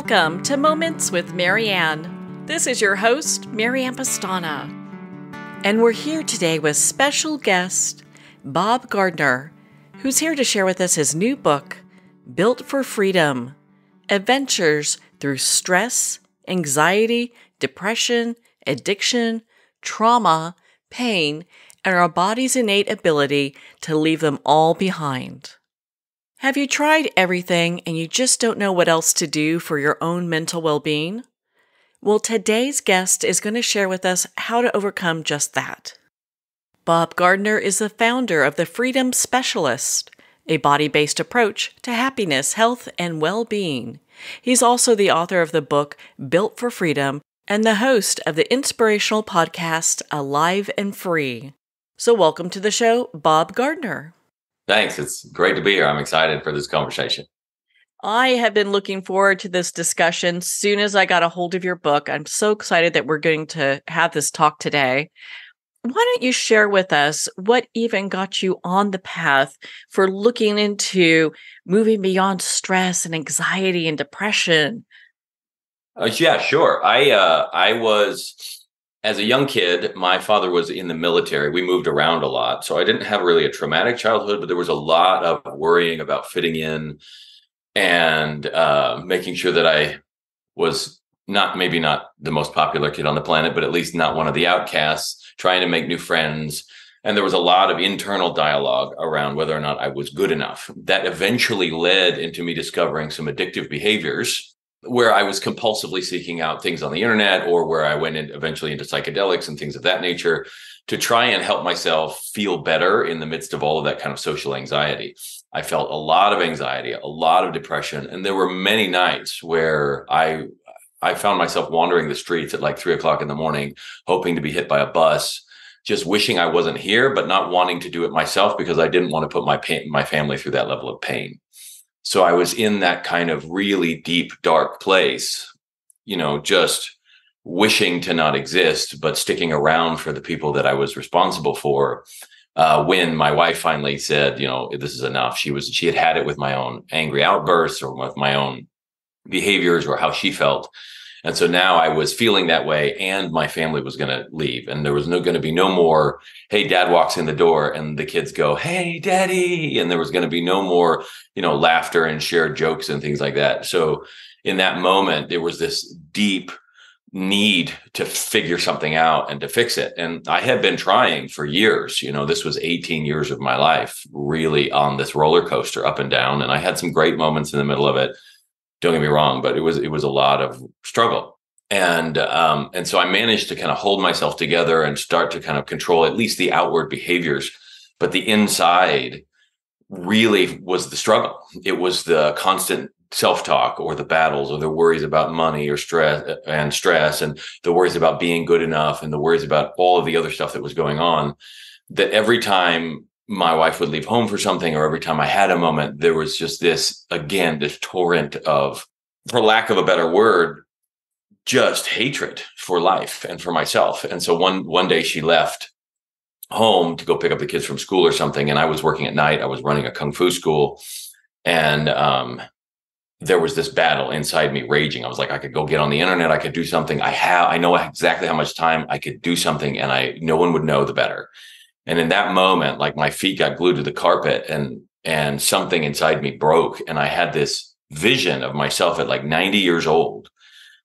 Welcome to Moments with Marianne. This is your host, Marianne Pastana. And we're here today with special guest, Bob Gardner, who's here to share with us his new book, Built for Freedom: Adventures Through Stress, Anxiety, Depression, Addiction, Trauma, Pain, and our body's innate ability to leave them all behind. Have you tried everything and you just don't know what else to do for your own mental well-being? Well, today's guest is going to share with us how to overcome just that. Bob Gardner is the founder of the Freedom Specialist, a body-based approach to happiness, health, and well-being. He's also the author of the book Built for Freedom and the host of the inspirational podcast Alive and Free. So welcome to the show, Bob Gardner. Thanks. It's great to be here. I'm excited for this conversation. I have been looking forward to this discussion soon as I got a hold of your book. I'm so excited that we're going to have this talk today. Why don't you share with us what even got you on the path for looking into moving beyond stress and anxiety and depression? Yeah, sure. I was, as a young kid, my father was in the military. We moved around a lot. So I didn't have really a traumatic childhood, but there was a lot of worrying about fitting in and making sure that I was maybe not the most popular kid on the planet, but at least not one of the outcasts, trying to make new friends. And there was a lot of internal dialogue around whether or not I was good enough. That eventually led into me discovering some addictive behaviors where I was compulsively seeking out things on the internet, or where I went eventually into psychedelics and things of that nature to try and help myself feel better in the midst of all of that kind of social anxiety. I felt a lot of anxiety, a lot of depression. And there were many nights where I found myself wandering the streets at like 3:00 in the morning, hoping to be hit by a bus, just wishing I wasn't here, but not wanting to do it myself because I didn't want to put my family through that level of pain. So I was in that kind of really deep, dark place, just wishing to not exist, but sticking around for the people that I was responsible for. When my wife finally said, this is enough. She had it with my own angry outbursts or with my own behaviors or how she felt. And so now I was feeling that way, and my family was going to leave, and there was going to be no more, hey, dad walks in the door and the kids go, hey, daddy. And there was going to be no more, laughter and shared jokes and things like that. So in that moment, there was this deep need to figure something out and to fix it. And I had been trying for years. This was 18 years of my life really on this roller coaster up and down. And I had some great moments in the middle of it. Don't get me wrong, but it was a lot of struggle. And so I managed to kind of hold myself together and start to kind of control at least the outward behaviors. But the inside really was the struggle. It was the constant self-talk, or the battles, or the worries about money or stress, and the worries about being good enough, and the worries about all of the other stuff that was going on, that every time my wife would leave home for something, or every time I had a moment, there was just this torrent of, for lack of a better word, just hatred for life and for myself. And so one day she left home to go pick up the kids from school or something. And I was working at night. I was running a Kung Fu school. And there was this battle inside me raging. I was like, I could go get on the internet. I could do something. I know exactly how much time I could do something, and no one would know the better. And in that moment, like, my feet got glued to the carpet, and something inside me broke. And I had this vision of myself at like 90 years old,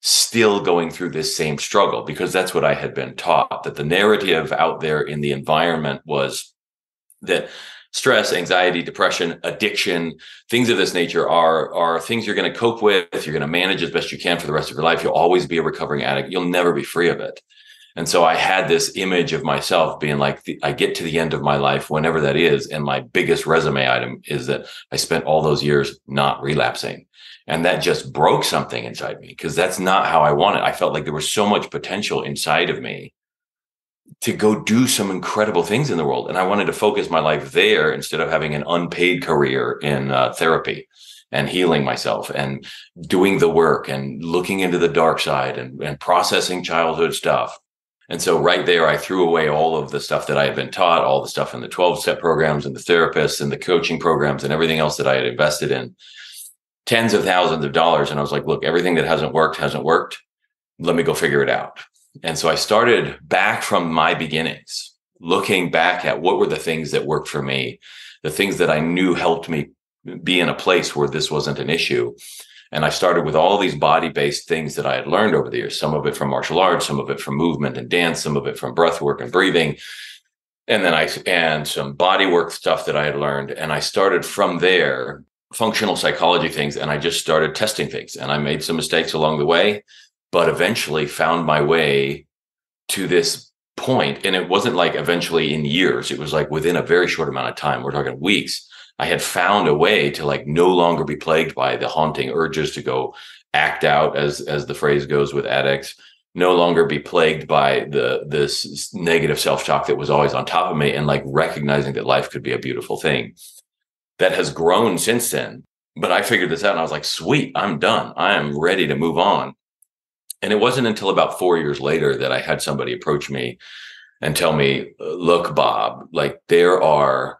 still going through this same struggle, because that's what I had been taught, that the narrative out there in the environment was that stress, anxiety, depression, addiction, things of this nature are things you're going to cope with. You're going to manage as best you can for the rest of your life. You'll always be a recovering addict. You'll never be free of it. And so I had this image of myself being like, I get to the end of my life, whenever that is, and my biggest resume item is that I spent all those years not relapsing. And that just broke something inside me, because that's not how I wanted. I felt like there was so much potential inside of me to go do some incredible things in the world. And I wanted to focus my life there instead of having an unpaid career in therapy and healing myself and doing the work and looking into the dark side and processing childhood stuff. And so right there, I threw away all of the stuff that I had been taught, all the stuff in the 12-step programs and the therapists and the coaching programs and everything else that I had invested in. tens of thousands of dollars. And I was like, look, everything that hasn't worked. Let me go figure it out. And so I started back from my beginnings, looking back at what were the things that worked for me, the things that I knew helped me be in a place where this wasn't an issue. And I started with all these body-based things that I had learned over the years, some of it from martial arts, some of it from movement and dance, some of it from breath work and breathing. And some body work stuff that I had learned. And I started from there, functional psychology things. And I just started testing things, and I made some mistakes along the way, but eventually found my way to this point. And it wasn't like eventually in years. It was like within a very short amount of time. We're talking weeks. I had found a way to like no longer be plagued by the haunting urges to go act out, as the phrase goes with addicts, no longer be plagued by this negative self-talk that was always on top of me, and like recognizing that life could be a beautiful thing. That has grown since then. But I figured this out and I was like, sweet, I'm done. I am ready to move on. And it wasn't until about 4 years later that I had somebody approach me and tell me, look, Bob, like there are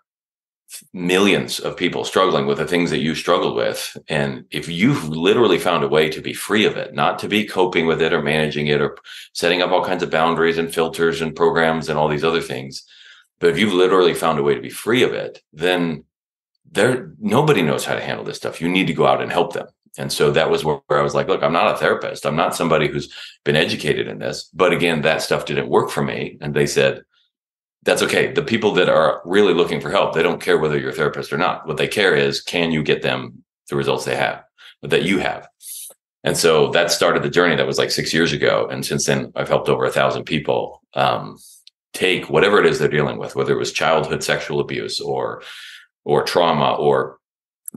millions of people struggling with the things that you struggled with. And if you've literally found a way to be free of it, not to be coping with it or managing it or setting up all kinds of boundaries and filters and programs and all these other things, but if you've literally found a way to be free of it, then nobody knows how to handle this stuff. You need to go out and help them. And so that was where I was like, look, I'm not a therapist. I'm not somebody who's been educated in this. But again, that stuff didn't work for me. And they said, that's okay. The people that are really looking for help, they don't care whether you're a therapist or not. What they care is, can you get them the results they have, that you have? And so that started the journey. That was like 6 years ago. And since then, I've helped over 1,000 people take whatever it is they're dealing with, whether it was childhood sexual abuse or trauma or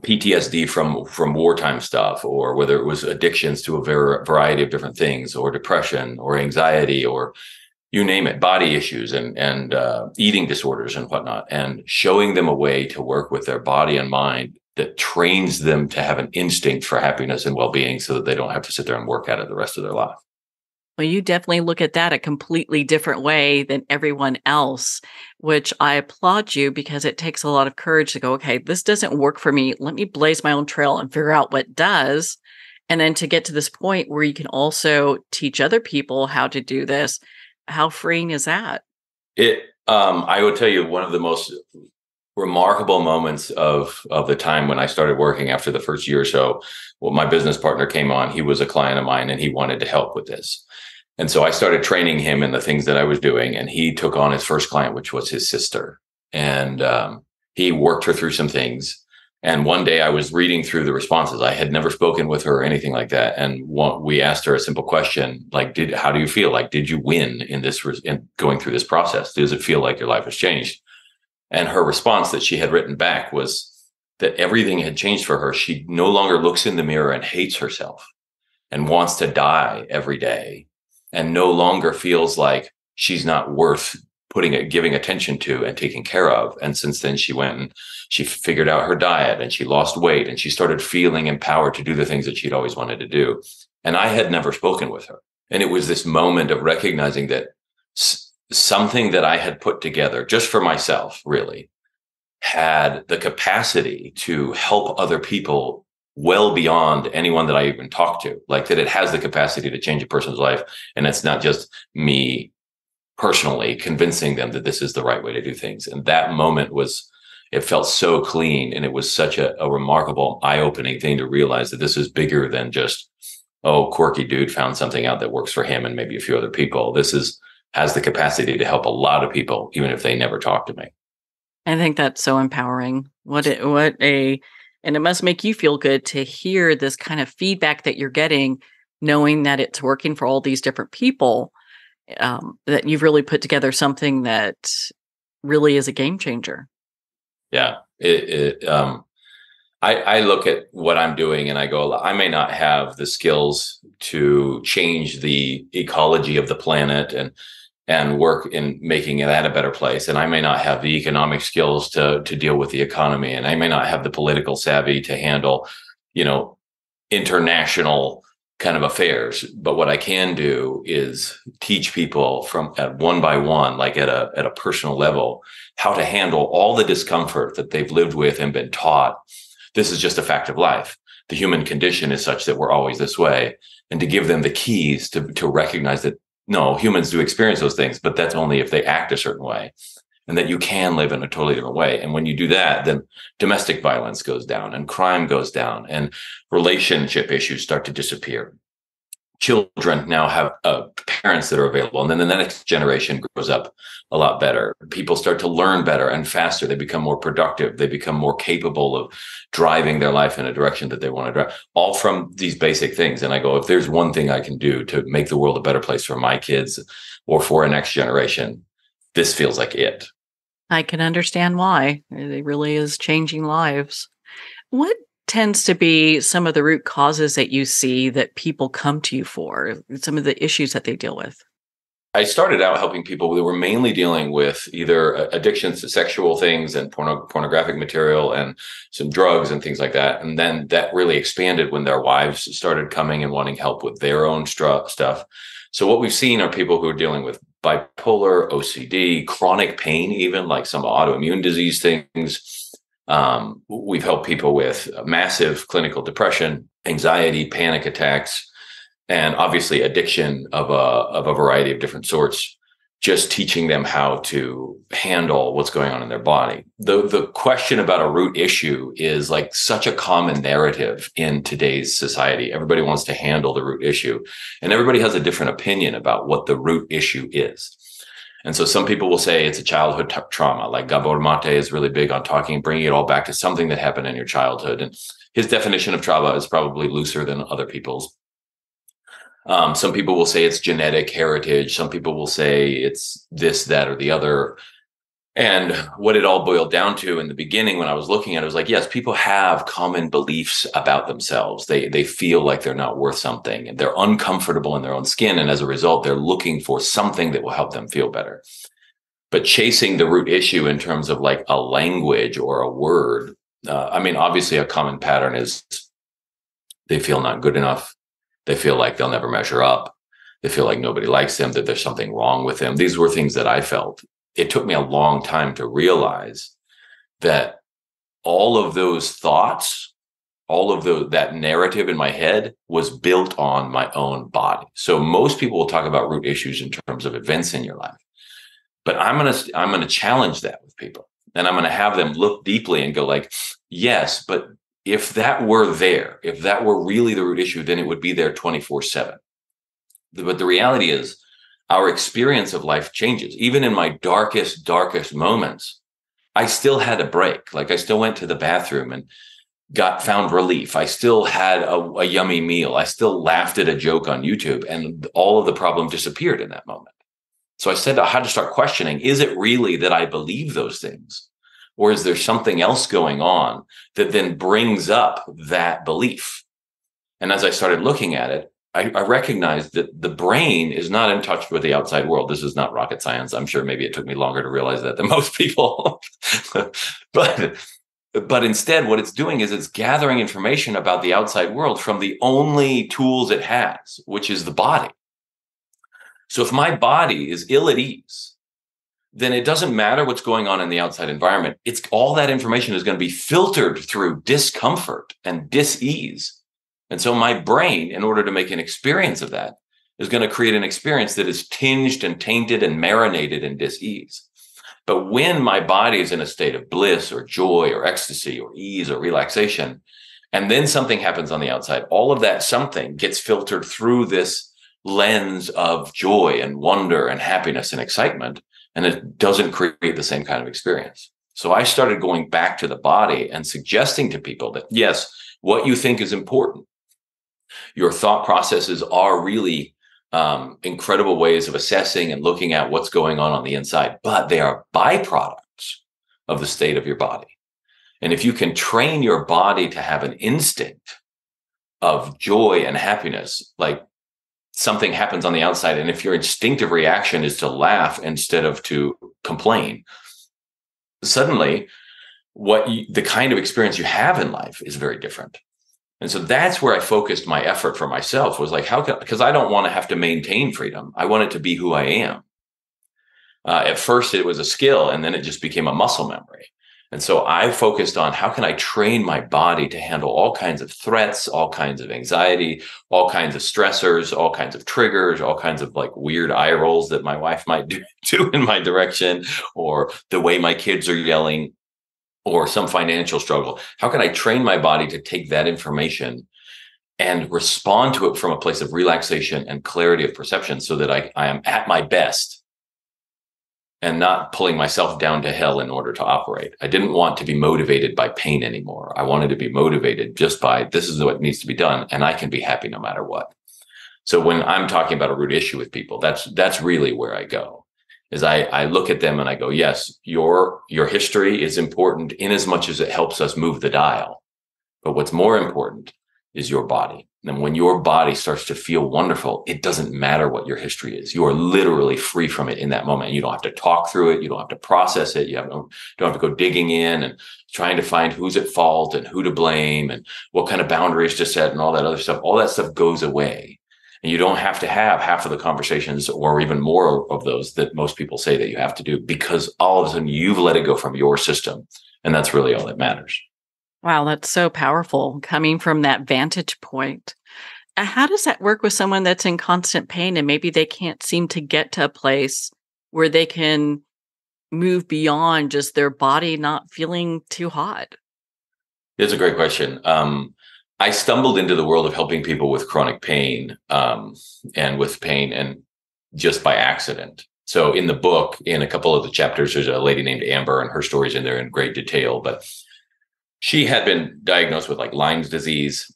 PTSD from wartime stuff, or whether it was addictions to a variety of different things, or depression or anxiety, or you name it, body issues and eating disorders and whatnot, and showing them a way to work with their body and mind that trains them to have an instinct for happiness and well-being so that they don't have to sit there and work at it the rest of their life. Well, you definitely look at that a completely different way than everyone else, which I applaud you, because it takes a lot of courage to go, okay, this doesn't work for me. Let me blaze my own trail and figure out what does. And then to get to this point where you can also teach other people how to do this. How freeing is that? I would tell you, one of the most remarkable moments of the time when I started working after the first year or so, well, my business partner came on. He was a client of mine and he wanted to help with this. And so I started training him in the things that I was doing. And he took on his first client, which was his sister. And he worked her through some things. And one day I was reading through the responses. I had never spoken with her or anything like that. And we asked her a simple question, like, how do you feel? Like, did you win in going through this process? Does it feel like your life has changed? And her response that she had written back was that everything had changed for her. She no longer looks in the mirror and hates herself and wants to die every day, and no longer feels like she's not worth giving attention to and taking care of. And since then, she went and she figured out her diet and she lost weight and she started feeling empowered to do the things that she'd always wanted to do. And I had never spoken with her. And it was this moment of recognizing that something that I had put together just for myself really had the capacity to help other people well beyond anyone that I even talked to. Like that it has the capacity to change a person's life. And it's not just me personally convincing them that this is the right way to do things. And that moment it felt so clean. And it was such a remarkable, eye-opening thing to realize that this is bigger than just, quirky dude found something out that works for him and maybe a few other people. This has the capacity to help a lot of people, even if they never talk to me. I think that's so empowering. And it must make you feel good to hear this kind of feedback that you're getting, knowing that it's working for all these different people, that you've really put together something that really is a game changer. Yeah. I look at what I'm doing and I go, I may not have the skills to change the ecology of the planet and work in making that a better place. And I may not have the economic skills to deal with the economy. And I may not have the political savvy to handle, international kind of affairs. But what I can do is teach people at one by one, like at a personal level, how to handle all the discomfort that they've lived with and been taught. This is just a fact of life. the human condition is such that we're always this way, and to give them the keys to recognize that no, humans do experience those things, but that's only if they act a certain way, and that you can live in a totally different way. And when you do that, then domestic violence goes down and crime goes down and relationship issues start to disappear. Children now have parents that are available. And then the next generation grows up a lot better. People start to learn better and faster. They become more productive. They become more capable of driving their life in a direction that they want to drive, all from these basic things. And I go, if there's one thing I can do to make the world a better place for my kids or for a next generation, this feels like it. I can understand why. It really is changing lives. What tends to be some of the root causes that you see that people come to you for, some of the issues that they deal with? I started out helping people that were mainly dealing with either addictions to sexual things and pornographic material and some drugs and things like that. And then that really expanded when their wives started coming and wanting help with their own stuff. So what we've seen are people who are dealing with bipolar, OCD, chronic pain, even like some autoimmune disease things. We've helped people with massive clinical depression, anxiety, panic attacks, and obviously addiction of a variety of different sorts, just teaching them how to handle what's going on in their body. The question about a root issue is like such a common narrative in today's society. Everybody wants to handle the root issue, and everybody has a different opinion about what the root issue is. And so some people will say it's a childhood trauma, like Gabor Mate is really big on bringing it all back to something that happened in your childhood. And his definition of trauma is probably looser than other people's. Some people will say it's genetic heritage. Some people will say it's this, that, or the other. And what it all boiled down to in the beginning when I was looking at it was like, yes, people have common beliefs about themselves. They feel like they're not worth something and they're uncomfortable in their own skin. And as a result, they're looking for something that will help them feel better. But chasing the root issue in terms of like a language or a word, obviously a common pattern is they feel not good enough. They feel like they'll never measure up. They feel like nobody likes them, that there's something wrong with them. These were things that I felt. It took me a long time to realize that all of those thoughts, that narrative in my head was built on my own body. So most people will talk about root issues in terms of events in your life, but I'm going to challenge that with people, and I'm going to have them look deeply and go like, yes, but if that were there, if that were really the root issue, then it would be there 24/7. But the reality is, our experience of life changes. Even in my darkest moments, I still had a break. Like I still went to the bathroom and found relief. I still had a yummy meal. I still laughed at a joke on YouTube, and all of the problem disappeared in that moment. So I had to start questioning, is it really that I believe those things? Or is there something else going on that then brings up that belief? And as I started looking at it, I recognized that the brain is not in touch with the outside world. This is not rocket science. I'm sure maybe it took me longer to realize that than most people. But instead, what it's doing is it's gathering information about the outside world from the only tools it has, which is the body. So if my body is ill at ease, then it doesn't matter what's going on in the outside environment. It's all that information is going to be filtered through discomfort and dis-ease. And so my brain, in order to make an experience of that, is going to create an experience that is tinged and tainted and marinated in dis-ease. But when my body is in a state of bliss or joy or ecstasy or ease or relaxation, and then something happens on the outside, all of that something gets filtered through this lens of joy and wonder and happiness and excitement, and it doesn't create the same kind of experience. So I started going back to the body and suggesting to people that, yes, what you think is important. Your thought processes are really incredible ways of assessing and looking at what's going on the inside, but they are byproducts of the state of your body. And if you can train your body to have an instinct of joy and happiness, like something happens on the outside, and if your instinctive reaction is to laugh instead of to complain, suddenly the kind of experience you have in life is very different. And so that's where I focused my effort for myself, was like, because I don't want to have to maintain freedom. I want it to be who I am. At first it was a skill, and then it just became a muscle memory. And so I focused on how can I train my body to handle all kinds of threats, all kinds of anxiety, all kinds of stressors, all kinds of triggers, all kinds of like weird eye rolls that my wife might do in my direction, or the way my kids are yelling, or some financial struggle. How can I train my body to take that information and respond to it from a place of relaxation and clarity of perception so that I am at my best and not pulling myself down to hell in order to operate. I didn't want to be motivated by pain anymore. I wanted to be motivated just by this is what needs to be done, and I can be happy no matter what. So when I'm talking about a root issue with people, that's really where I go. Is I look at them and I go, yes, your history is important in as much as it helps us move the dial. But what's more important is your body. And when your body starts to feel wonderful, it doesn't matter what your history is. You are literally free from it in that moment. You don't have to talk through it. You don't have to process it. Don't have to go digging in and trying to find who's at fault and who to blame and what kind of boundaries to set and all that other stuff. All that stuff goes away. And you don't have to have half of the conversations or even more of those that most people say that you have to do, because all of a sudden you've let it go from your system. And that's really all that matters. Wow, that's so powerful coming from that vantage point. How does that work with someone that's in constant pain and maybe they can't seem to get to a place where they can move beyond just their body not feeling too hot? It's a great question. I stumbled into the world of helping people with chronic pain and just by accident. So in the book, in a couple of the chapters, there's a lady named Amber, and her story's in there in great detail. But she had been diagnosed with like Lyme's disease,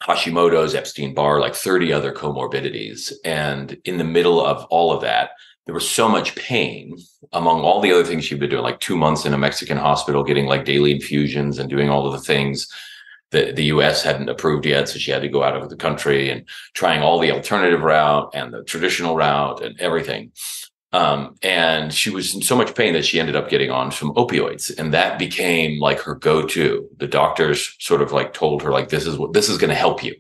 Hashimoto's, Epstein-Barr, like 30 other comorbidities. And in the middle of all of that, there was so much pain among all the other things she'd been doing, like 2 months in a Mexican hospital, getting like daily infusions and doing all of the things that the US hadn't approved yet. So she had to go out of the country and trying all the alternative route and the traditional route and everything. And she was in so much pain that she ended up getting on some opioids, and that became like her go-to. The doctors sort of like told her, like, this is going to help you.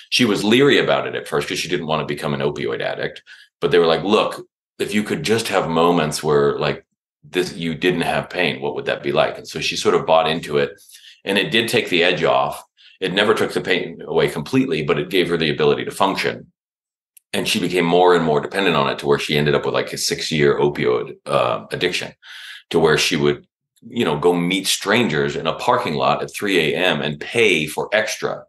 She was leery about it at first because she didn't want to become an opioid addict, but they were like, look, if you could just have moments where like this, you didn't have pain, what would that be like? And so she sort of bought into it, and it did take the edge off. It never took the pain away completely, but it gave her the ability to function. And she became more and more dependent on it to where she ended up with like a 6-year opioid addiction, to where she would, go meet strangers in a parking lot at 3 a.m. and pay for extra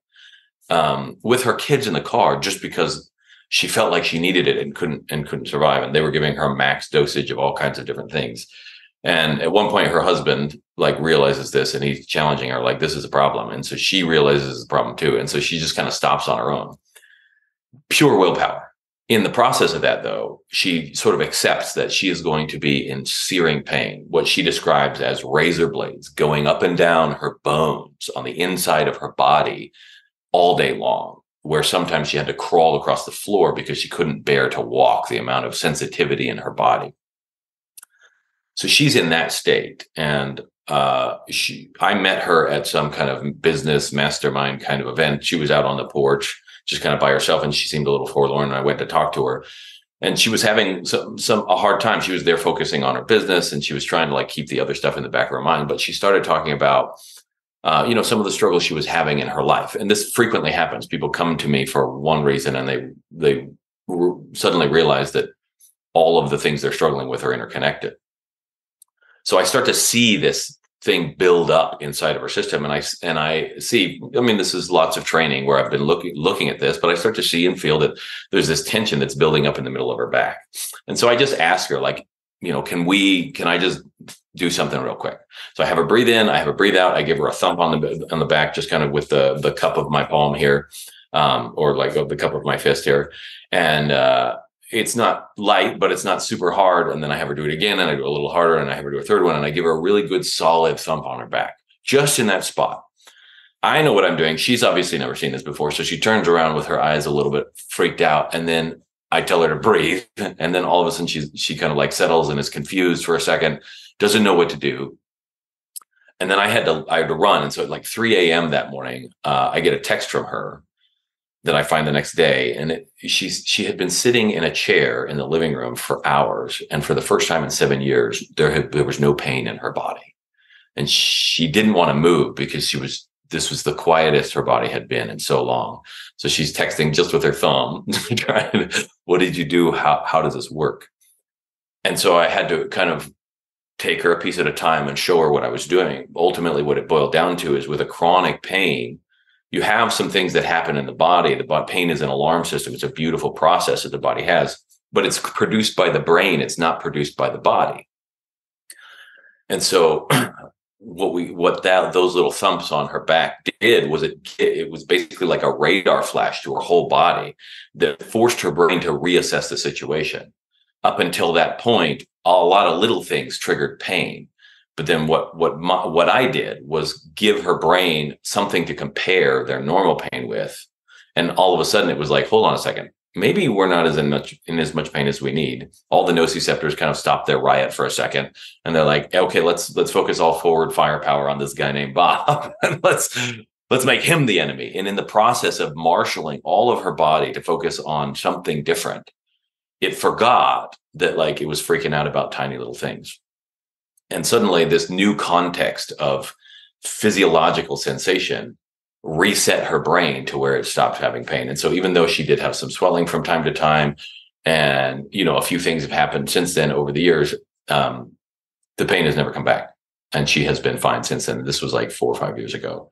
with her kids in the car just because she felt like she needed it and couldn't survive. And they were giving her max dosage of all kinds of different things. And at one point, her husband like realizes this, and he's challenging her like, this is a problem. And so she realizes it's a problem too. And so she just kind of stops on her own. Pure willpower. In the process of that, though, she sort of accepts that she is going to be in searing pain, what she describes as razor blades going up and down her bones on the inside of her body all day long, where sometimes she had to crawl across the floor because she couldn't bear to walk, the amount of sensitivity in her body. So she's in that state. And I met her at some kind of business mastermind kind of event. She was out on the porch, just kind of by herself, and she seemed a little forlorn. And I went to talk to her, and she was having a hard time. She was there focusing on her business, and she was trying to like keep the other stuff in the back of her mind. But she started talking about, some of the struggles she was having in her life. And this frequently happens. People come to me for one reason, and they suddenly realize that all of the things they're struggling with are interconnected. So I start to see this thing build up inside of her system. And I see, this is lots of training where I've been looking at this, but I start to see and feel that there's this tension that's building up in the middle of her back. And so I just ask her, like, can I just do something real quick? So I have her breathe in, I have her breathe out. I give her a thump on the back, just kind of with the cup of my palm here, or like the cup of my fist here. And, it's not light, but it's not super hard. And then I have her do it again, and I do a little harder, and I have her do a third one, and I give her a really good solid thump on her back, just in that spot. I know what I'm doing. She's obviously never seen this before. So she turns around with her eyes a little bit freaked out. And then I tell her to breathe. And then all of a sudden she kind of like settles and is confused for a second, doesn't know what to do. And then I had to run. And so at like 3 a.m. that morning, I get a text from her that I find the next day. And she had been sitting in a chair in the living room for hours. And for the first time in 7 years, there was no pain in her body. And she didn't want to move because this was the quietest her body had been in so long. So she's texting just with her thumb, trying, what did you do? How does this work? And so I had to kind of take her a piece at a time and show her what I was doing. Ultimately, what it boiled down to is with a chronic pain, you have some things that happen in the body. Pain is an alarm system. It's a beautiful process that the body has, but it's produced by the brain. It's not produced by the body. And so those little thumps on her back did was it was basically like a radar flash to her whole body that forced her brain to reassess the situation. Up until that point, a lot of little things triggered pain. But then what I did was give her brain something to compare their normal pain with. And all of a sudden it was like, hold on a second. Maybe we're not in as much pain as we need. All the nociceptors kind of stop their riot for a second. And they're like, okay, let's focus all forward firepower on this guy named Bob. And let's make him the enemy. And in the process of marshaling all of her body to focus on something different, it forgot that like it was freaking out about tiny little things. And suddenly this new context of physiological sensation reset her brain to where it stopped having pain. And so even though she did have some swelling from time to time, and, a few things have happened since then over the years, the pain has never come back. And she has been fine since then. This was like 4 or 5 years ago.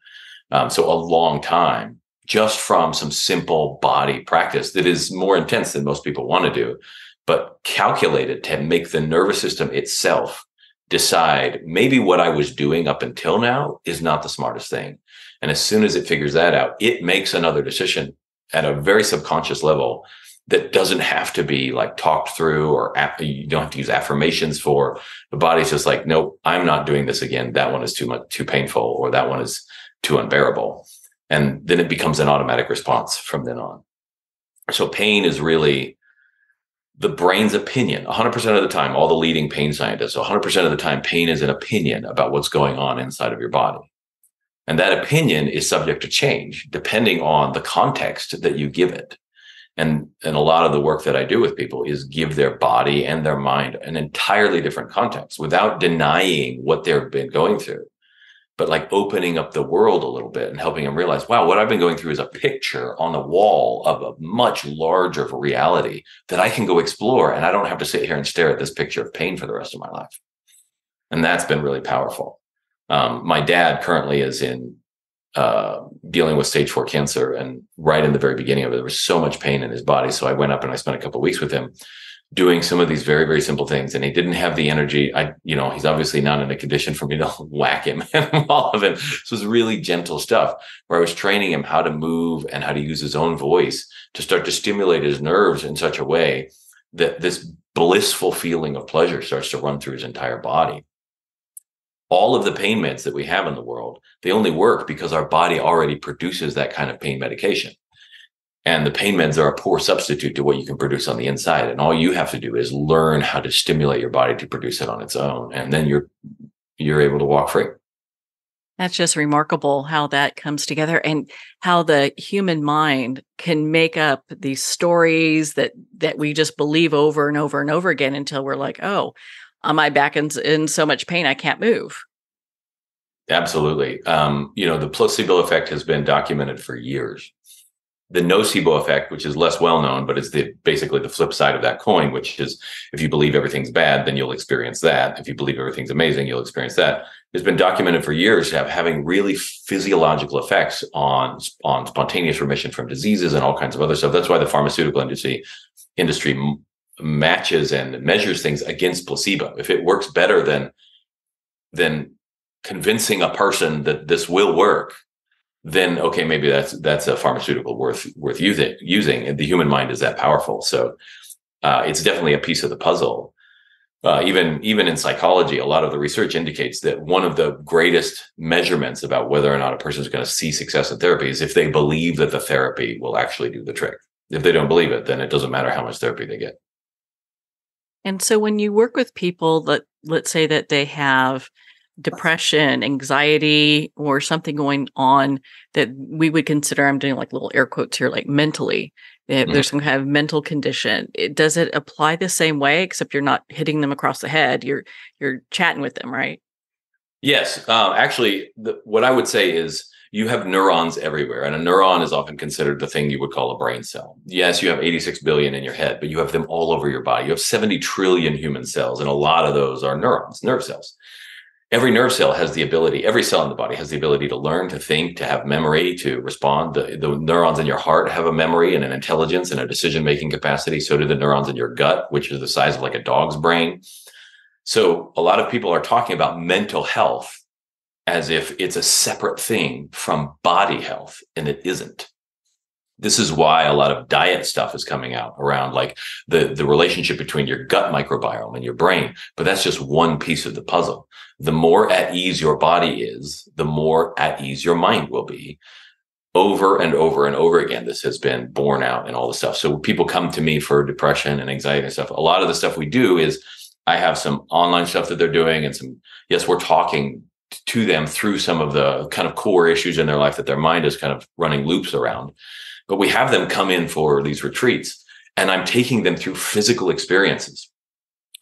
So a long time, just from some simple body practice that is more intense than most people want to do, but calculated to make the nervous system itself decide maybe what I was doing up until now is not the smartest thing. And as soon as it figures that out, it makes another decision at a very subconscious level that doesn't have to be like talked through, or you don't have to use affirmations for. The body's just like, nope, I'm not doing this again. That one is too painful, or that one is too unbearable. And then it becomes an automatic response from then on. So pain is really the brain's opinion. 100% of the time, all the leading pain scientists, 100% of the time, pain is an opinion about what's going on inside of your body. And that opinion is subject to change depending on the context that you give it. And a lot of the work that I do with people is give their body and their mind an entirely different context without denying what they've been going through, but like opening up the world a little bit and helping them realize, wow, what I've been going through is a picture on the wall of a much larger reality that I can go explore. And I don't have to sit here and stare at this picture of pain for the rest of my life. And that's been really powerful. My dad currently is in dealing with stage 4 cancer. And right in the very beginning of it, there was so much pain in his body. So I went up and I spent a couple of weeks with him doing some of these very, very simple things. And he didn't have the energy. He's obviously not in a condition for me to whack him and all of it. So it was really gentle stuff where I was training him how to move and how to use his own voice to start to stimulate his nerves in such a way that this blissful feeling of pleasure starts to run through his entire body. All of the pain meds that we have in the world, they only work because our body already produces that kind of pain medication. And the pain meds are a poor substitute to what you can produce on the inside. And all you have to do is learn how to stimulate your body to produce it on its own. And then you're able to walk free. That's just remarkable how that comes together, and how the human mind can make up these stories that we just believe over and over and over again until we're like, oh, my back is in so much pain, I can't move. Absolutely. The placebo effect has been documented for years. The nocebo effect, which is less well known, but it's basically the flip side of that coin, which is if you believe everything's bad, then you'll experience that. If you believe everything's amazing, you'll experience that. It's been documented for years having really physiological effects on spontaneous remission from diseases and all kinds of other stuff. That's why the pharmaceutical industry matches and measures things against placebo. If it works better than convincing a person that this will work, then okay, maybe that's a pharmaceutical worth using. And the human mind is that powerful. So it's definitely a piece of the puzzle. Even in psychology, a lot of the research indicates that one of the greatest measurements about whether or not a person is going to see success in therapy is if they believe that the therapy will actually do the trick. If they don't believe it, then it doesn't matter how much therapy they get. And so when you work with people that, let's say that they have depression, anxiety, or something going on that we would consider, I'm doing like little air quotes here, like mentally, there's some kind of mental condition. Does it apply the same way, except you're not hitting them across the head? You're chatting with them, right? Yes. Actually, what I would say is you have neurons everywhere, and a neuron is often considered the thing you would call a brain cell. Yes, you have 86 billion in your head, but you have them all over your body. You have 70 trillion human cells, and a lot of those are neurons, nerve cells. Every nerve cell has the ability, every cell in the body has the ability to learn, to think, to have memory, to respond. The neurons in your heart have a memory and an intelligence and a decision-making capacity. So do the neurons in your gut, which is the size of like a dog's brain. So a lot of people are talking about mental health as if it's a separate thing from body health, and it isn't. This is why a lot of diet stuff is coming out around like the relationship between your gut microbiome and your brain. But that's just one piece of the puzzle. The more at ease your body is, the more at ease your mind will be. Over and over and over again, this has been borne out in all the stuff. So people come to me for depression and anxiety and stuff. A lot of the stuff we do is I have some online stuff that they're doing and some, yes, we're talking to them through some of the kind of core issues in their life that their mind is kind of running loops around. But we have them come in for these retreats, and I'm taking them through physical experiences.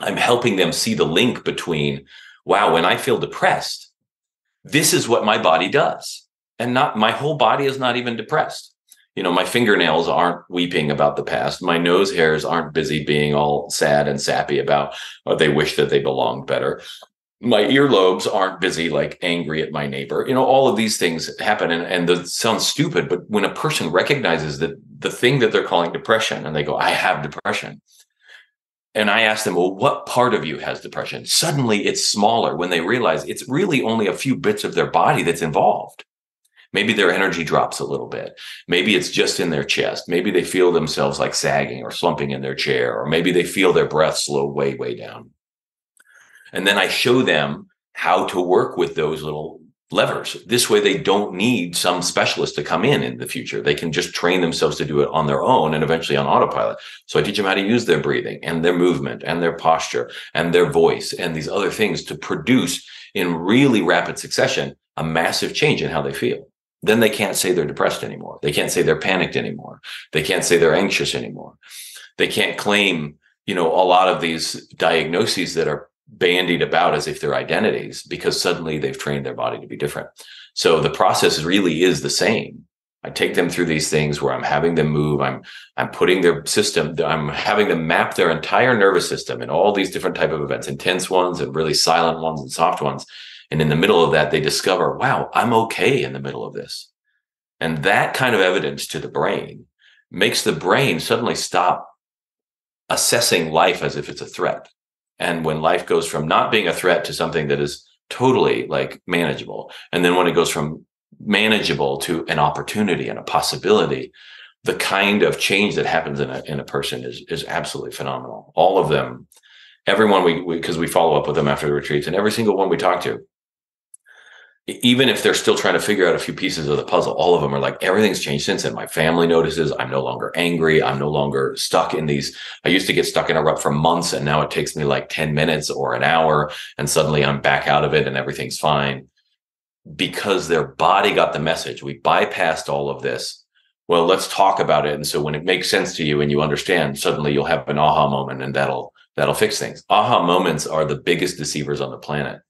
I'm helping them see the link between, wow, when I feel depressed, this is what my body does. And not my whole body is not even depressed. You know, my fingernails aren't weeping about the past. My nose hairs aren't busy being all sad and sappy about, or they wish that they belonged better. My earlobes aren't busy like angry at my neighbor. You know, all of these things happen, and that sounds stupid, but when a person recognizes that the thing that they're calling depression, and they go, I have depression. And I ask them, well, what part of you has depression? Suddenly it's smaller when they realize it's really only a few bits of their body that's involved. Maybe their energy drops a little bit. Maybe it's just in their chest. Maybe they feel themselves like sagging or slumping in their chair, or maybe they feel their breath slow way, way down. And then I show them how to work with those little levers. This way, they don't need some specialist to come in the future. They can just train themselves to do it on their own and eventually on autopilot. So I teach them how to use their breathing and their movement and their posture and their voice and these other things to produce in really rapid succession a massive change in how they feel. Then they can't say they're depressed anymore. They can't say they're panicked anymore. They can't say they're anxious anymore. They can't claim, you know, a lot of these diagnoses that are bandied about as if they're identities, because suddenly they've trained their body to be different. So the process really is the same. I take them through these things where I'm having them move. I'm putting their system, I'm having them map their entire nervous system in all these different type of events, intense ones and really silent ones and soft ones. And in the middle of that, they discover, wow, I'm okay in the middle of this. And that kind of evidence to the brain makes the brain suddenly stop assessing life as if it's a threat. And when life goes from not being a threat to something that is totally like manageable, and then when it goes from manageable to an opportunity and a possibility, the kind of change that happens in a person is absolutely phenomenal. All of them, everyone because we follow up with them after the retreats, and every single one we talk to, even if they're still trying to figure out a few pieces of the puzzle, all of them are like, everything's changed since then. My family notices I'm no longer angry. I'm no longer stuck in these. I used to get stuck in a rut for months, and now it takes me like 10 minutes or an hour, and suddenly I'm back out of it and everything's fine because their body got the message. We bypassed all of this. Well, let's talk about it. And so when it makes sense to you and you understand, suddenly you'll have an aha moment, and that'll fix things. Aha moments are the biggest deceivers on the planet,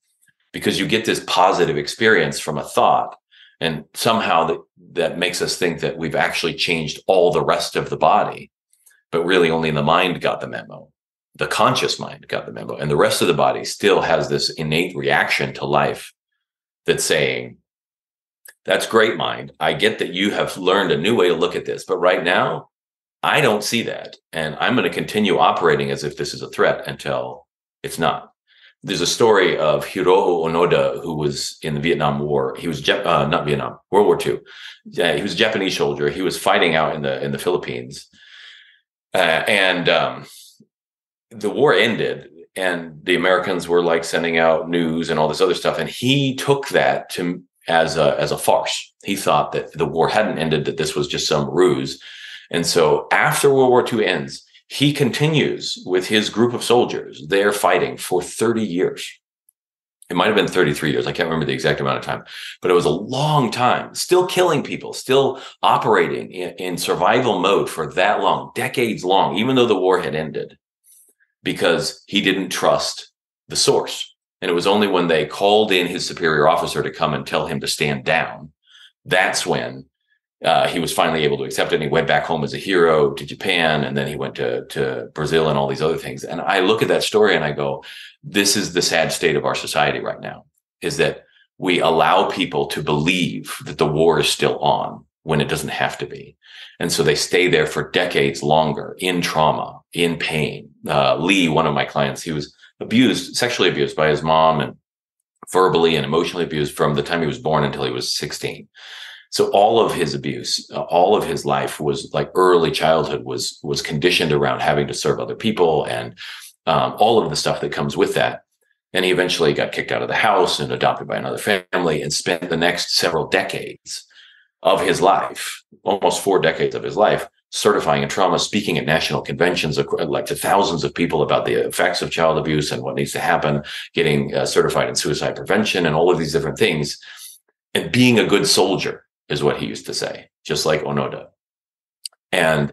because you get this positive experience from a thought, and somehow that makes us think that we've actually changed all the rest of the body, but really only the mind got the memo. The conscious mind got the memo, and the rest of the body still has this innate reaction to life that's saying, that's great, mind. I get that you have learned a new way to look at this, but right now I don't see that. And I'm going to continue operating as if this is a threat until it's not. There's a story of Hiroo Onoda, who was in the Vietnam War. He was not Vietnam, World War II. He was a Japanese soldier. He was fighting out in the Philippines, and the war ended, and the Americans were like sending out news and all this other stuff. And he took that as a farce. He thought that the war hadn't ended, that this was just some ruse. And so after World War II ends, he continues with his group of soldiers. They're fighting for 30 years. It might have been 33 years. I can't remember the exact amount of time, but it was a long time, still killing people, still operating in survival mode for that long, decades long, even though the war had ended, because he didn't trust the source. And it was only when they called in his superior officer to come and tell him to stand down, that's when he was finally able to accept it. And he went back home as a hero to Japan. And then he went to Brazil and all these other things. And I look at that story and I go, this is the sad state of our society right now, is that we allow people to believe that the war is still on when it doesn't have to be. And so they stay there for decades longer in trauma, in pain. Lee, one of my clients, he was sexually abused by his mom and verbally and emotionally abused from the time he was born until he was 16. So all of his abuse, all of his life was like early childhood was conditioned around having to serve other people and all of the stuff that comes with that. And he eventually got kicked out of the house and adopted by another family and spent the next several decades of his life, almost 4 decades of his life, certifying in trauma, speaking at national conventions, like to thousands of people about the effects of child abuse and what needs to happen, getting certified in suicide prevention and all of these different things. And being a good soldier is what he used to say, just like Onoda. And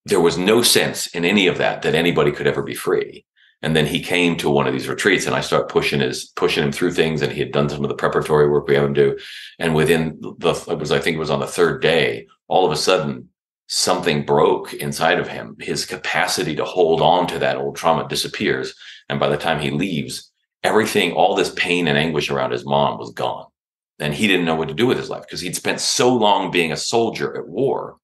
there was no sense in any of that anybody could ever be free. And then he came to one of these retreats and I started pushing him through things, and he had done some of the preparatory work we have him do. And within I think it was on the 3rd day, all of a sudden something broke inside of him. His capacity to hold on to that old trauma disappears. And by the time he leaves, everything, all this pain and anguish around his mom was gone. And he didn't know what to do with his life because he'd spent so long being a soldier at war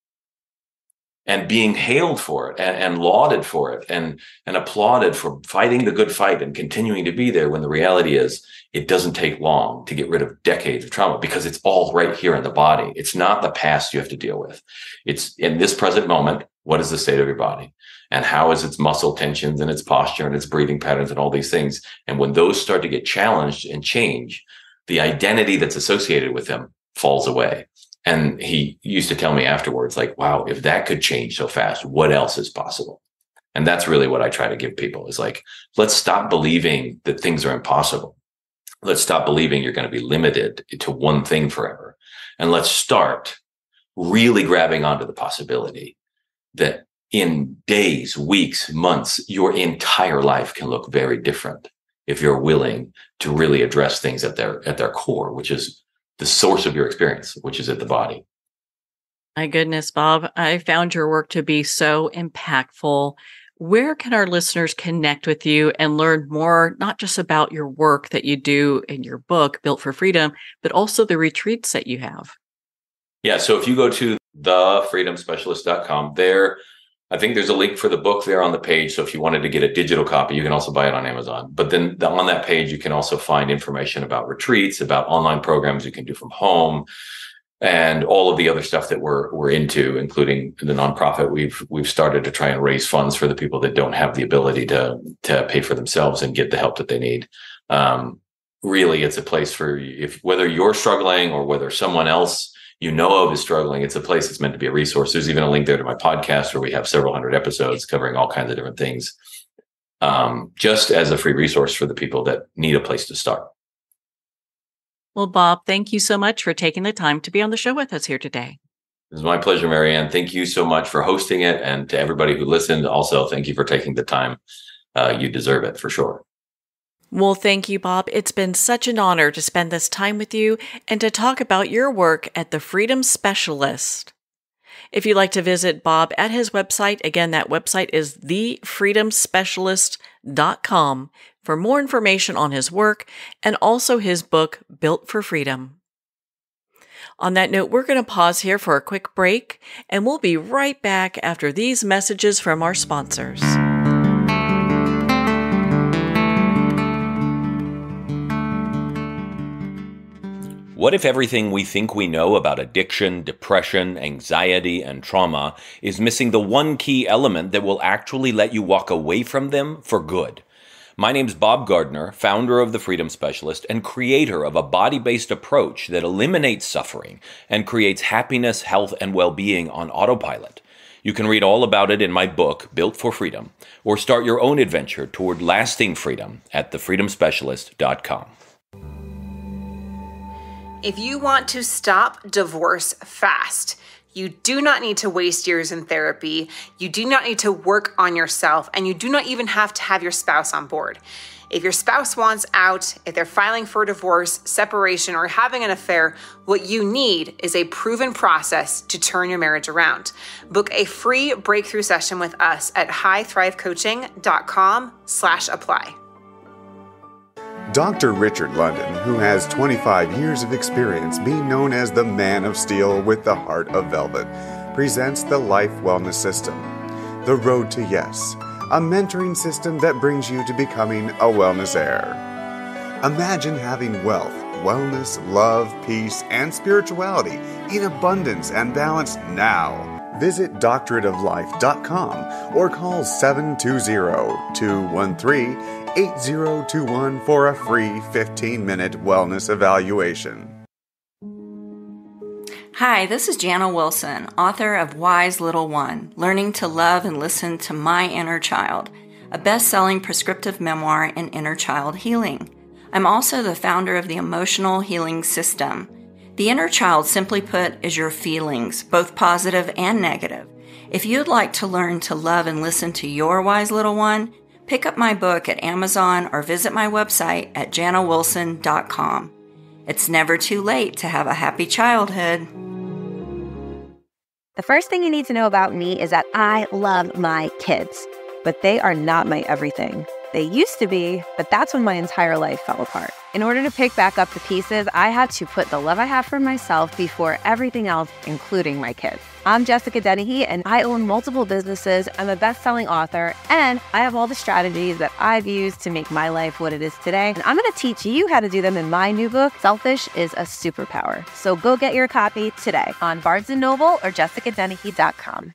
and being hailed for it and lauded for it and applauded for fighting the good fight and continuing to be there, when the reality is it doesn't take long to get rid of decades of trauma because it's all right here in the body. It's not the past you have to deal with. It's in this present moment. What is the state of your body? And how is its muscle tensions and its posture and its breathing patterns and all these things? And when those start to get challenged and change, the identity that's associated with them falls away. And he used to tell me afterwards, like, wow, if that could change so fast, what else is possible? And that's really what I try to give people is like, let's stop believing that things are impossible. Let's stop believing you're going to be limited to one thing forever. And let's start really grabbing onto the possibility that in days, weeks, months, your entire life can look very different if you're willing to really address things at their core, which is the source of your experience, which is at the body. My goodness, Bob, I found your work to be so impactful. Where can our listeners connect with you and learn more, not just about your work that you do in your book, Built for Freedom, but also the retreats that you have? Yeah, so if you go to thefreedomspecialist.com, there, I think there's a link for the book there on the page. So if you wanted to get a digital copy, you can also buy it on Amazon. But then on that page, you can also find information about retreats, about online programs you can do from home, and all of the other stuff that we're into, including the nonprofit. We've started to try and raise funds for the people that don't have the ability to pay for themselves and get the help that they need. Really, it's a place for whether you're struggling or whether someone else you know of is struggling. It's a place that's meant to be a resource. There's even a link there to my podcast where we have several hundred episodes covering all kinds of different things, just as a free resource for the people that need a place to start. Well, Bob, thank you so much for taking the time to be on the show with us here today. It was my pleasure, Marianne. Thank you so much for hosting it. And to everybody who listened, also, thank you for taking the time. You deserve it for sure. Well, thank you, Bob. It's been such an honor to spend this time with you and to talk about your work at the Freedom Specialist. If you'd like to visit Bob at his website, again, that website is thefreedomspecialist.com for more information on his work and also his book, Built for Freedom. On that note, we're going to pause here for a quick break, and we'll be right back after these messages from our sponsors. What if everything we think we know about addiction, depression, anxiety, and trauma is missing the one key element that will actually let you walk away from them for good? My name's Bob Gardner, founder of The Freedom Specialist and creator of a body-based approach that eliminates suffering and creates happiness, health, and well-being on autopilot. You can read all about it in my book, Built for Freedom, or start your own adventure toward lasting freedom at thefreedomspecialist.com. If you want to stop divorce fast, You do not need to waste years in therapy. You do not need to work on yourself, and you do not even have to have your spouse on board. If your spouse wants out, if they're filing for divorce, separation, or having an affair, what you need is a proven process to turn your marriage around. Book a free breakthrough session with us at highthrivecoaching.com/apply. Dr. Richard London, who has 25 years of experience being known as the Man of Steel with the Heart of Velvet, presents the Life Wellness System, The Road to Yes, a mentoring system that brings you to becoming a wellness heir. Imagine having wealth, wellness, love, peace, and spirituality in abundance and balance now. Visit doctorateoflife.com or call 720-213-8021 for a free 15-minute wellness evaluation. Hi, this is Jana Wilson, author of Wise Little One, Learning to Love and Listen to My Inner Child, a best-selling prescriptive memoir in inner child healing. I'm also the founder of the Emotional Healing System. The inner child, simply put, is your feelings, both positive and negative. If you'd like to learn to love and listen to your wise little one, pick up my book at Amazon or visit my website at janawilson.com. It's never too late to have a happy childhood. The first thing you need to know about me is that I love my kids, but they are not my everything. They used to be, but that's when my entire life fell apart. In order to pick back up the pieces, I had to put the love I have for myself before everything else, including my kids. I'm Jessica Dennehy, and I own multiple businesses. I'm a best-selling author, and I have all the strategies that I've used to make my life what it is today. And I'm going to teach you how to do them in my new book, Selfish is a Superpower. So go get your copy today on Barnes & Noble or jessicadennehy.com.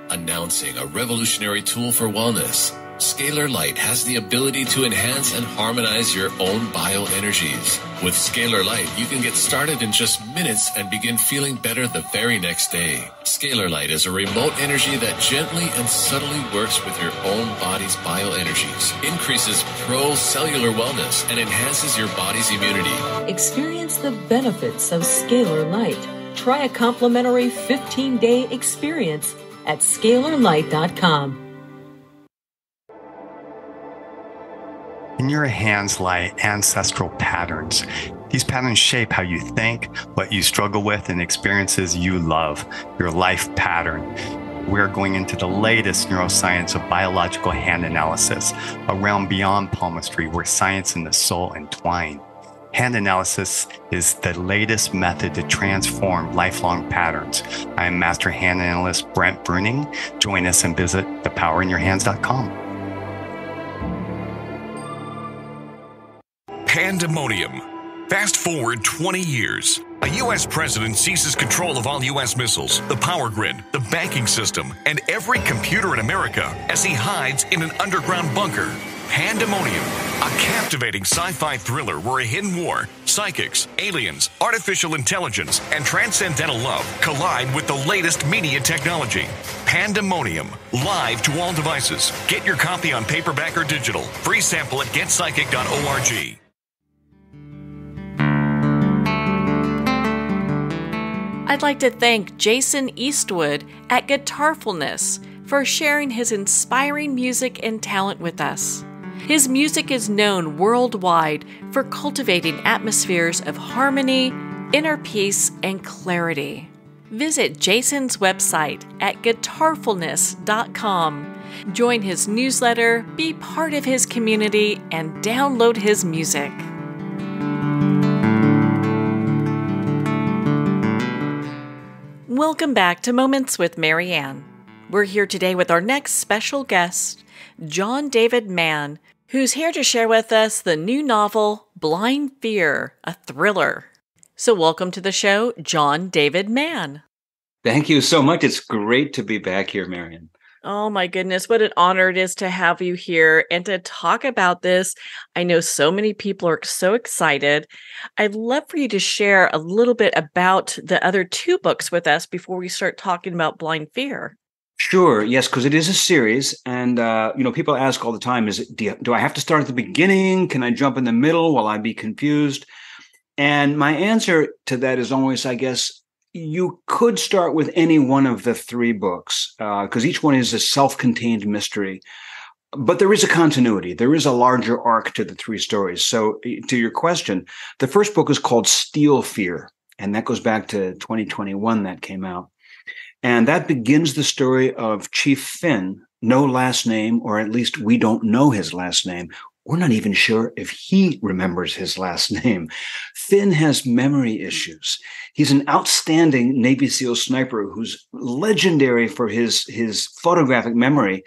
Announcing a revolutionary tool for wellness. Scalar Light has the ability to enhance and harmonize your own bioenergies. With Scalar Light, you can get started in just minutes and begin feeling better the very next day. Scalar Light is a remote energy that gently and subtly works with your own body's bioenergies, increases pro-cellular wellness, and enhances your body's immunity. Experience the benefits of Scalar Light. Try a complimentary 15-day experience at scalarlight.com. In your hands lie ancestral patterns. These patterns shape how you think, what you struggle with, and experiences you love, your life pattern. We're going into the latest neuroscience of biological hand analysis, a realm beyond palmistry where science and the soul entwine. Hand analysis is the latest method to transform lifelong patterns. I am Master Hand Analyst Brent Bruning. Join us and visit thepowerinyourhands.com. Pandemonium. Fast forward 20 years. A U.S. president seizes control of all U.S. missiles, the power grid, the banking system, and every computer in America as he hides in an underground bunker. Pandemonium, a captivating sci-fi thriller where a hidden war, psychics, aliens, artificial intelligence, and transcendental love collide with the latest media technology. Pandemonium, live to all devices. Get your copy on paperback or digital. Free sample at getpsychic.org. I'd like to thank Jason Eastwood at Guitarfulness for sharing his inspiring music and talent with us. His music is known worldwide for cultivating atmospheres of harmony, inner peace, and clarity. Visit Jason's website at guitarfulness.com. Join his newsletter, be part of his community, and download his music. Welcome back to Moments with Marianne. We're here today with our next special guest, John David Mann, who's here to share with us the new novel, Blind Fear, a thriller. So welcome to the show, John David Mann. Thank you so much. It's great to be back here, Marianne. Oh my goodness, what an honor it is to have you here and to talk about this. I know so many people are so excited. I'd love for you to share a little bit about the other two books with us before we start talking about Blind Fear. Sure. Yes, because it is a series. And, people ask all the time, do I have to start at the beginning? Can I jump in the middle? Will I be confused? And my answer to that is always, I guess, you could start with any one of the three books because each one is a self-contained mystery. But there is a continuity. There is a larger arc to the three stories. So to your question, the first book is called Steel Fear, and that goes back to 2021 that came out. And that begins the story of Chief Finn, no last name, or at least we don't know his last name. We're not even sure if he remembers his last name. Finn has memory issues. He's an outstanding Navy SEAL sniper who's legendary for his photographic memory,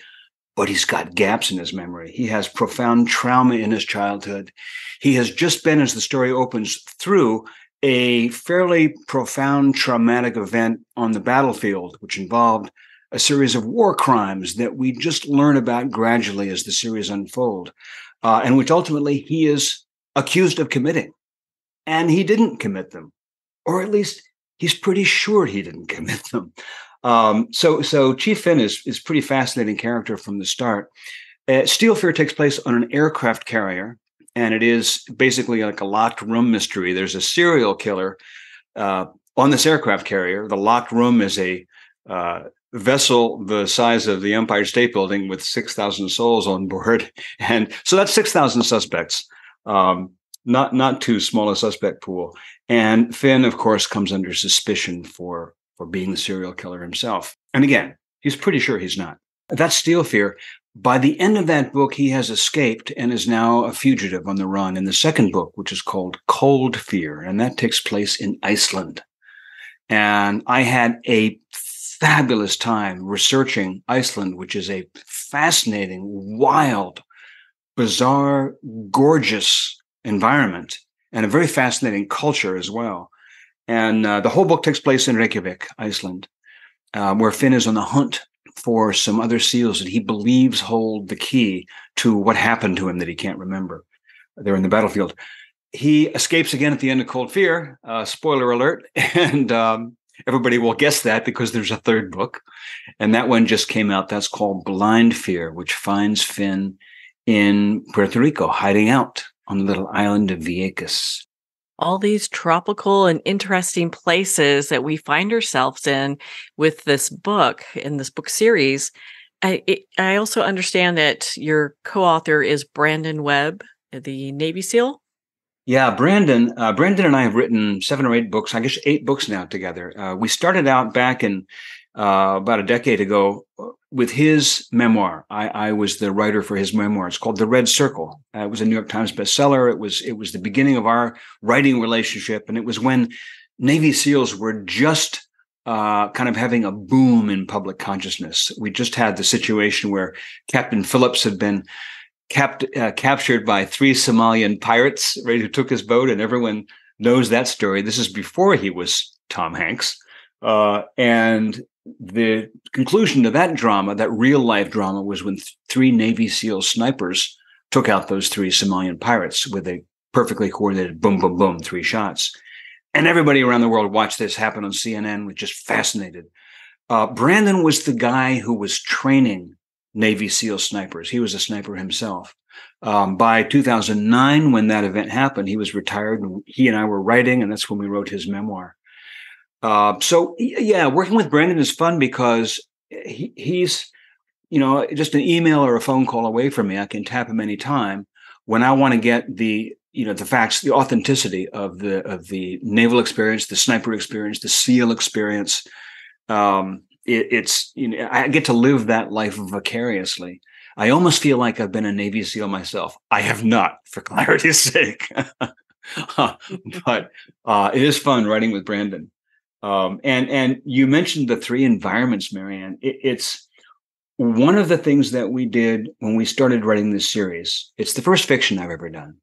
but he's got gaps in his memory. He has profound trauma in his childhood. He has just been, as the story opens, through a fairly profound traumatic event on the battlefield, which involved a series of war crimes that we just learn about gradually as the series unfolds, and which ultimately he is accused of committing. And he didn't commit them, or at least he's pretty sure he didn't commit them. So Chief Finn is pretty fascinating character from the start. Steel Fear takes place on an aircraft carrier, and it is basically like a locked room mystery. There's a serial killer on this aircraft carrier. The locked room is a vessel the size of the Empire State Building with 6,000 souls on board, and so that's 6,000 suspects. Not too small a suspect pool. And Finn, of course, comes under suspicion for being the serial killer himself. And again, he's pretty sure he's not. That's Steel Fear. By the end of that book, he has escaped and is now a fugitive on the run in the second book, which is called Cold Fear, and that takes place in Iceland. And I had a fabulous time researching Iceland, which is a fascinating, wild, bizarre, gorgeous environment and a very fascinating culture as well. And the whole book takes place in Reykjavik, Iceland, where Finn is on the hunt for some other SEALs that he believes hold the key to what happened to him that he can't remember. They're in the battlefield. He escapes again at the end of Cold Fear, spoiler alert, and everybody will guess that because there's a third book. And that one just came out. That's called Blind Fear, which finds Finn in Puerto Rico, hiding out on the little island of Vieques. All these tropical and interesting places that we find ourselves in with this book, in this book series. I also understand that your co-author is Brandon Webb, the Navy SEAL. Yeah, Brandon and I have written 7 or 8 books, I guess 8 books now together. We started out back in about a decade ago with his memoir. I was the writer for his memoir. It's called The Red Circle. It was a New York Times bestseller. It was the beginning of our writing relationship. And it was when Navy SEALs were just kind of having a boom in public consciousness. We just had the situation where Captain Phillips had been captured by 3 Somalian pirates, right, who took his boat, and everyone knows that story. This is before he was Tom Hanks. And the conclusion to that drama, that real life drama, was when 3 Navy SEAL snipers took out those 3 Somalian pirates with a perfectly coordinated boom, boom, boom, 3 shots. And everybody around the world watched this happen on CNN, was just fascinated. Brandon was the guy who was training Navy SEAL snipers. He was a sniper himself. By 2009, when that event happened, he was retired, and he and I were writing, and that's when we wrote his memoir. So yeah, working with Brandon is fun because he's, just an email or a phone call away from me. I can tap him anytime when I want to get the facts, the authenticity of the naval experience, the sniper experience, the SEAL experience. I get to live that life vicariously. I almost feel like I've been a Navy SEAL myself. I have not, for clarity's sake, but it is fun writing with Brandon. And you mentioned the 3 environments, Marianne. It's one of the things that we did when we started writing this series. It's the first fiction I've ever done.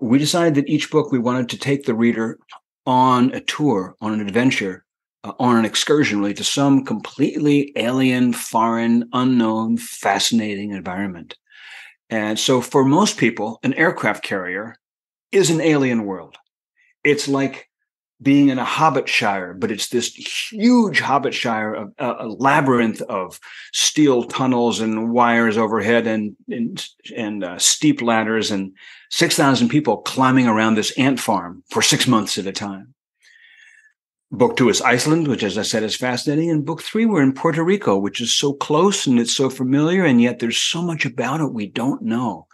We decided that each book we wanted to take the reader on a tour, on an adventure, on an excursion, really, to some completely alien, foreign, unknown, fascinating environment. And so for most people, an aircraft carrier is an alien world. It's like being in a hobbitshire, but it's this huge hobbitshire, a labyrinth of steel tunnels and wires overhead and steep ladders and 6,000 people climbing around this ant farm for 6 months at a time. Book 2 is Iceland, which, as I said, is fascinating. And book 3, we're in Puerto Rico, which is so close and it's so familiar, and yet there's so much about it we don't know.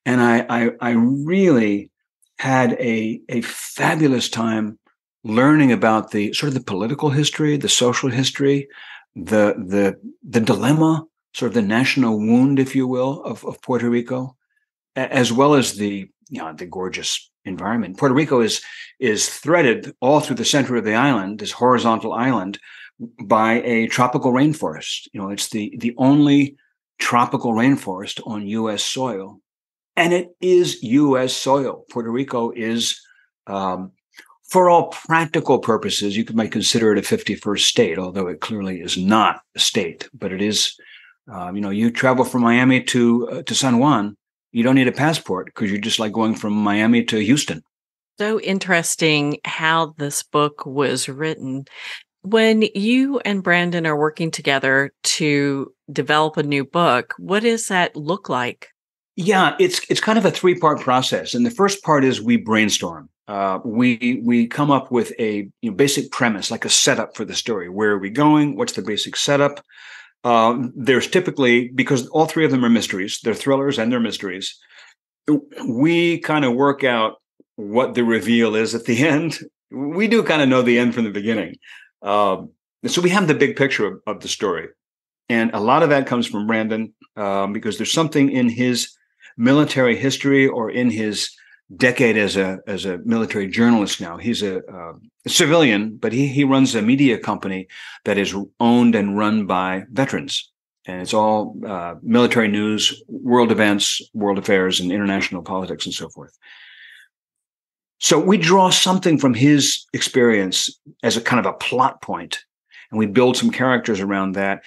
And I really had a fabulous time learning about the sort of the political history, the social history, the dilemma, sort of the national wound, if you will, of Puerto Rico, as well as the gorgeous environment. Puerto Rico is threaded all through the center of the island, this horizontal island, by a tropical rainforest. It's the only tropical rainforest on U.S. soil, and it is U.S. soil. Puerto Rico is, for all practical purposes, you might consider it a 51st state, although it clearly is not a state. But it is, you travel from Miami to San Juan, you don't need a passport because you're just like going from Miami to Houston. So interesting how this book was written. When you and Brandon are working together to develop a new book, what does that look like? Yeah, it's kind of a 3-part process. And the first part is we brainstorm. We come up with a basic premise, like a setup for the story. Where are we going? What's the basic setup? There's typically, because all 3 of them are mysteries, they're thrillers and they're mysteries, we kind of work out what the reveal is at the end. We do kind of know the end from the beginning. So we have the big picture of the story. And a lot of that comes from Brandon, because there's something in his military history or in his decade as a military journalist now. He's a civilian, but he runs a media company that is owned and run by veterans. And it's all military news, world events, world affairs, and international politics and so forth. So we draw something from his experience as a kind of a plot point, and we build some characters around that.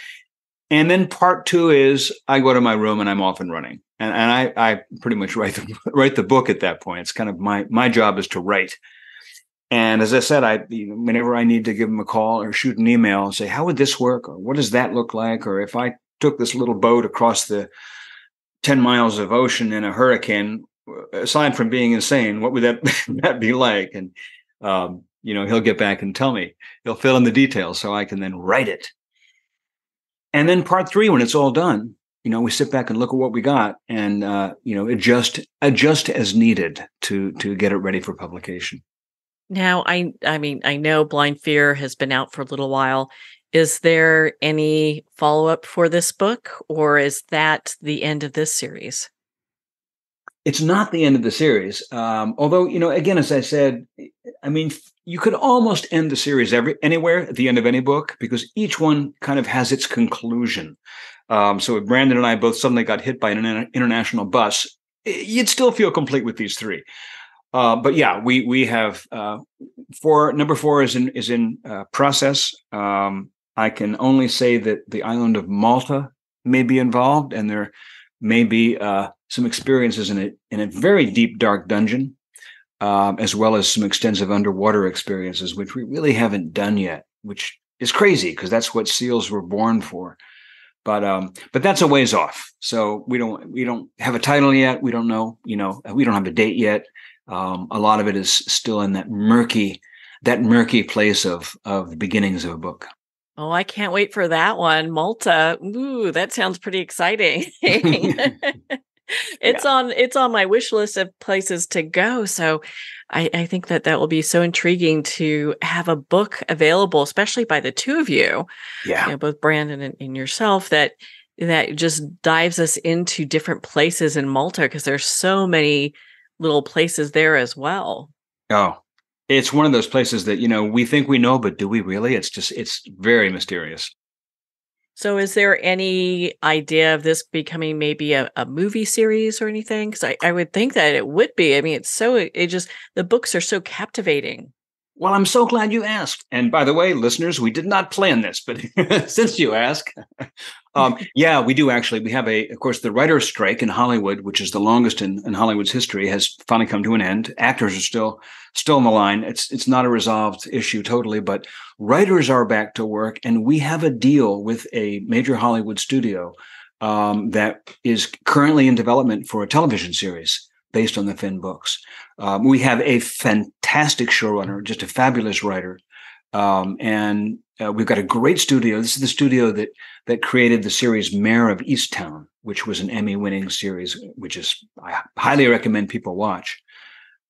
And then part 2 is I go to my room and I'm off and running. And I pretty much write the book at that point. It's kind of my job is to write. And as I said, whenever I need to give him a call or shoot an email and say, how would this work? Or what does that look like? Or if I took this little boat across the 10 miles of ocean in a hurricane, aside from being insane, what would that be like? And, he'll get back and tell me. He'll fill in the details so I can then write it. And then part 3, when it's all done, we sit back and look at what we got and, adjust as needed to get it ready for publication. Now, I know Blind Fear has been out for a little while. Is there any follow-up for this book, or is that the end of this series? It's not the end of the series. Although, again, as I said, you could almost end the series anywhere at the end of any book, because each one kind of has its conclusion. So if Brandon and I both suddenly got hit by an international bus, you'd still feel complete with these 3. But yeah, we have number 4 is in process. I can only say that the island of Malta may be involved, and there may be some experiences in a very deep, dark dungeon, as well as some extensive underwater experiences, which we really haven't done yet, which is crazy because that's what SEALs were born for. But that's a ways off. So we don't have a title yet. We don't know, we don't have a date yet. A lot of it is still in that murky place of the beginnings of a book. Oh, I can't wait for that one. Malta. Ooh, that sounds pretty exciting. It's on my wish list of places to go. So I think that will be so intriguing to have a book available, especially by the 2 of you. Yeah. Both Brandon and yourself, that just dives us into different places in Malta, because there's so many little places there as well. Oh, it's one of those places that, we think we know, but do we really? It's very mysterious. So is there any idea of this becoming maybe a movie series or anything? Because I would think that it would be. The books are so captivating. Well, I'm so glad you asked. And by the way, listeners, we did not plan this, but since you ask, yeah, we do actually. We have of course, the writer's strike in Hollywood, which is the longest in Hollywood's history, has finally come to an end. Actors are still on the line. It's not a resolved issue totally, but writers are back to work, and we have a deal with a major Hollywood studio that is currently in development for a television series based on the Finn books. We have a fantastic showrunner, just a fabulous writer, And we've got a great studio. This is the studio that created the series Mayor of Easttown, which was an Emmy-winning series, which I highly recommend people watch.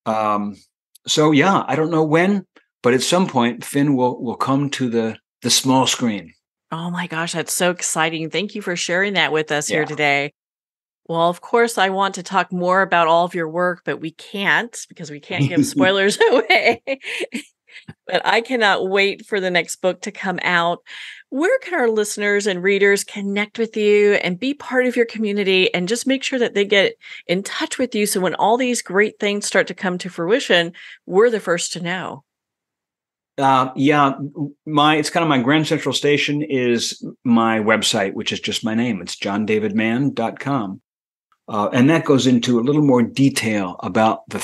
So yeah, I don't know when, but at some point, Finn will come to the small screen. Oh my gosh, that's so exciting. Thank you for sharing that with us here today. Well, of course, I want to talk more about all of your work, but we can't because we can't give spoilers away. But I cannot wait for the next book to come out. Where can our listeners and readers connect with you and be part of your community and just make sure that they get in touch with you so when all these great things start to come to fruition, we're the first to know? It's kind of my grand central station is my website, which is just my name. It's johndavidmann.com. And that goes into a little more detail about the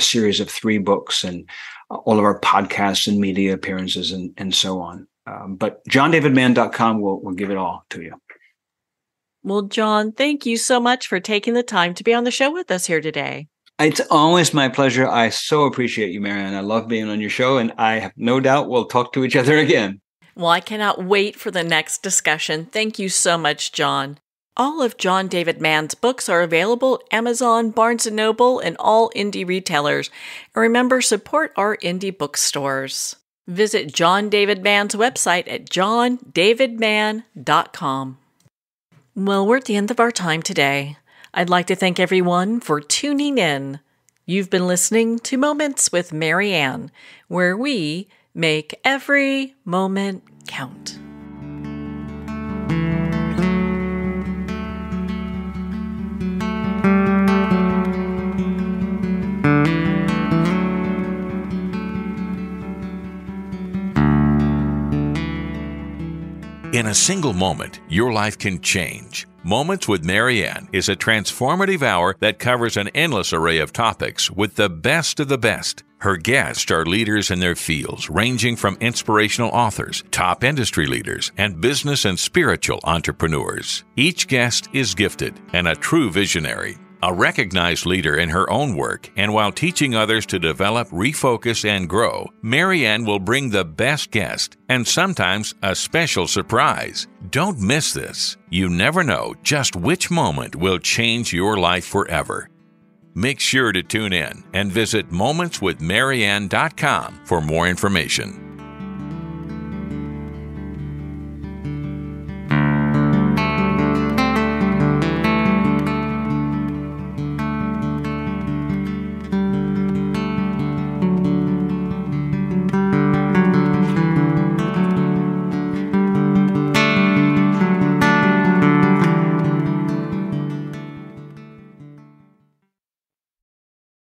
series of 3 books and all of our podcasts and media appearances and so on. But johndavidmann.com will give it all to you. Well, John, thank you so much for taking the time to be on the show with us here today. It's always my pleasure. I so appreciate you, Marianne. I love being on your show, and I have no doubt we'll talk to each other again. Well, I cannot wait for the next discussion. Thank you so much, John. All of John David Mann's books are available at Amazon, Barnes & Noble, and all indie retailers. And remember, support our indie bookstores. Visit John David Mann's website at johndavidmann.com. Well, we're at the end of our time today. I'd like to thank everyone for tuning in. You've been listening to Moments with Marianne, where we make every moment count. In a single moment, your life can change. Moments with Marianne is a transformative hour that covers an endless array of topics with the best of the best. Her guests are leaders in their fields, ranging from inspirational authors, top industry leaders, and business and spiritual entrepreneurs. Each guest is gifted and a true visionary. A recognized leader in her own work, and while teaching others to develop, refocus, and grow, Marianne will bring the best guest and sometimes a special surprise. Don't miss this. You never know just which moment will change your life forever. Make sure to tune in and visit momentswithmarianne.com for more information.